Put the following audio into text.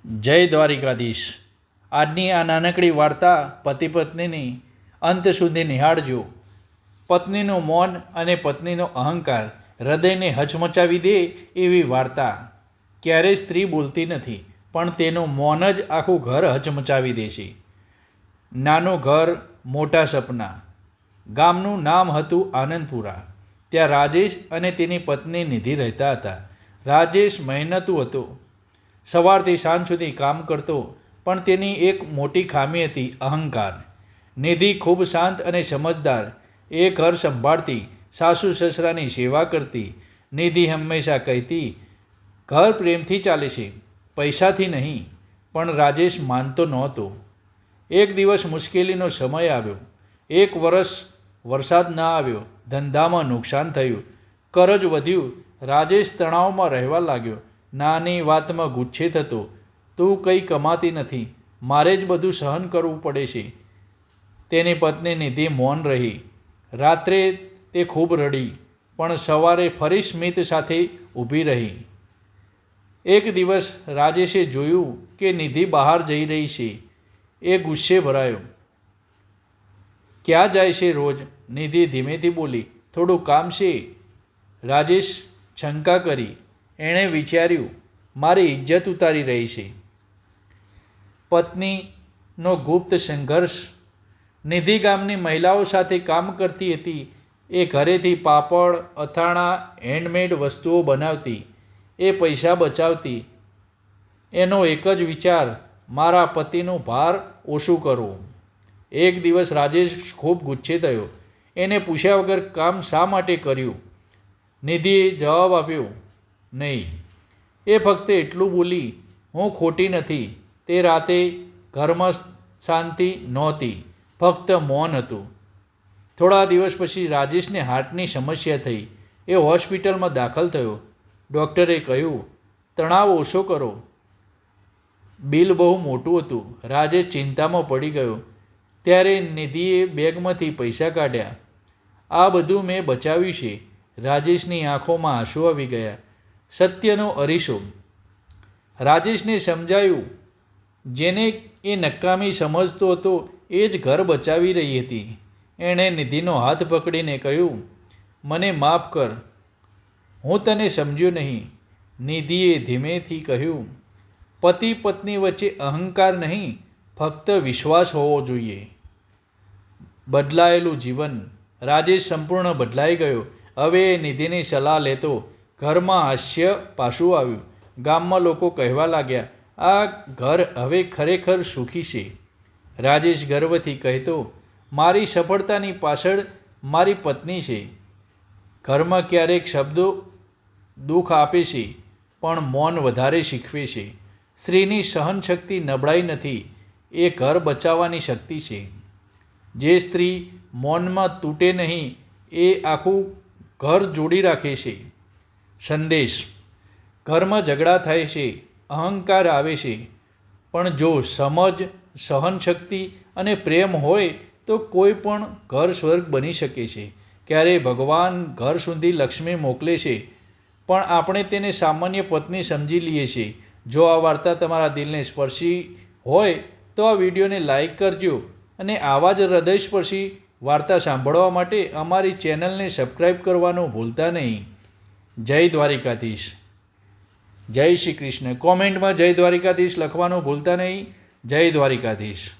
જય દ્વારિકાધીશ. આજની આ નાનકડી વાર્તા પતિ પત્નીની અંત સુધી નિહાળજો. પત્નીનું મૌન અને પત્નીનો અહંકાર હૃદયને હચમચાવી દે એવી વાર્તા. ક્યારેય સ્ત્રી બોલતી નથી, પણ તેનું મૌન જ આખું ઘર હચમચાવી દે છે. નાનું ઘર, મોટા સપના. ગામનું નામ હતું આનંદપુરા. ત્યાં રાજેશ અને તેની પત્ની નિધિ રહેતા હતા. રાજેશ મહેનતુ હતો. સવારથી સાંજ સુધી કામ કરતો, પણ તેની એક મોટી ખામી હતી, અહંકાર. નિધિ ખૂબ શાંત અને સમજદાર. એ ઘર સંભાળતી, સાસુ સસરાની સેવા કરતી. નિધિ હંમેશા કહેતી, ઘર પ્રેમથી ચાલે છે, પૈસાથી નહીં. પણ રાજેશ માનતો નહોતો. એક દિવસ મુશ્કેલીનો સમય આવ્યો. એક વર્ષ વરસાદ ન આવ્યો, ધંધામાં નુકસાન થયું, કરજ વધ્યું. રાજેશ તણાવમાં રહેવા લાગ્યો. નાની વાતમાં ગુસ્સે થતો. તું કંઈ કમાતી નથી, મારે જ બધું સહન કરવું પડે છે. તેની પત્ની નિધિ મૌન રહી. રાત્રે તે ખૂબ રડી, પણ સવારે ફરી સ્મિત સાથે ઊભી રહી. એક દિવસ રાજેશે જોયું કે નિધિ બહાર જઈ રહી છે. એ ગુસ્સે ભરાયો. ક્યાં જાય છે રોજ? નિધિ ધીમેથી બોલી. થોડું કામ છે. રાજેશ શંકા કરી. એણે વિચાર્યું, મારી ઇજ્જત ઉતારી રહી છે. પત્નીનો ગુપ્ત સંઘર્ષ. નિધિ ગામની મહિલાઓ સાથે કામ કરતી હતી. એ ઘરેથી પાપડ, અથાણાં, હેન્ડમેડ વસ્તુઓ બનાવતી. એ પૈસા બચાવતી. એનો એક જ વિચાર, મારા પતિનું ભાર ઓછું કરવું. એક દિવસ રાજેશ ખૂબ ગુસ્સે થયો. એને પૂછ્યા વગર કામ શા માટે કર્યું? નિધિએ જવાબ આપ્યો, નહીં. એ ફક્ત એટલું બોલી, હું ખોટી નથી. તે રાતે ઘરમાં શાંતિ નહોતી, ફક્ત મૌન હતું. થોડા દિવસ પછી રાજેશને હાર્ટની સમસ્યા થઈ. એ હોસ્પિટલમાં દાખલ થયો. ડૉક્ટરે કહ્યું, તણાવ ઓછો કરો. બિલ બહુ મોટું હતું. રાજેશ ચિંતામાં પડી ગયો. ત્યારે નિધિએ બેગમાંથી પૈસા કાઢ્યા. આ બધું મેં બચાવ્યું છે. રાજેશની આંખોમાં આંસુ આવી ગયા. સત્યનો અરીસો. રાજેશને સમજાયું, જેને એ નકામી સમજતો હતો એ જ ઘર બચાવી રહી હતી. એણે નિધિનો હાથ પકડીને કહ્યું, મને માફ કર, હું તને સમજ્યો નહીં. નિધિએ ધીમેથી કહ્યું, પતિ પત્ની વચ્ચે અહંકાર નહીં, ફક્ત વિશ્વાસ હોવો જોઈએ. બદલાયેલું જીવન. રાજેશ સંપૂર્ણ બદલાઈ ગયો. હવે એ નિધિની સલાહ લેતો. ઘરમાં હાસ્ય પાછું આવ્યું. ગામમાં લોકો કહેવા લાગ્યા, આ ઘર હવે ખરેખર સુખી છે. રાજેશ ગર્વથી કહેતો, મારી સફળતાની પાછળ મારી પત્ની છે. ઘરમાં ક્યારેક શબ્દો દુઃખ આપે છે, પણ મૌન વધારે શીખવે છે. સ્ત્રીની સહનશક્તિ નબળાઈ નથી, એ ઘર બચાવવાની શક્તિ છે. જે સ્ત્રી મૌનમાં તૂટે નહીં, એ આખું ઘર જોડી રાખે છે. સંદેશ. ઘરમાં ઝઘડા થાય છે, અહંકાર આવે છે, પણ જો સમજ, સહનશક્તિ અને પ્રેમ હોય તો કોઈ પણ ઘર સ્વર્ગ બની શકે છે. ક્યારેય ભગવાન ઘર સુધી લક્ષ્મી મોકલે છે, પણ આપણે તેને સામાન્ય પત્ની સમજી લઈએ છીએ. જો આ વાર્તા તમારા દિલને સ્પર્શી હોય તો આ વિડીયોને લાઈક કરજો અને આવા જ હૃદયસ્પર્શી વાર્તા સાંભળવા માટે અમારી ચેનલને સબસ્ક્રાઈબ કરવાનું ભૂલતા નહીં. જય દ્વારિકાધીશ. જય શ્રી કૃષ્ણ. કોમેન્ટમાં જય દ્વારિકાધીશ લખવાનું ભૂલતા નહીં. જય દ્વારિકાધીશ.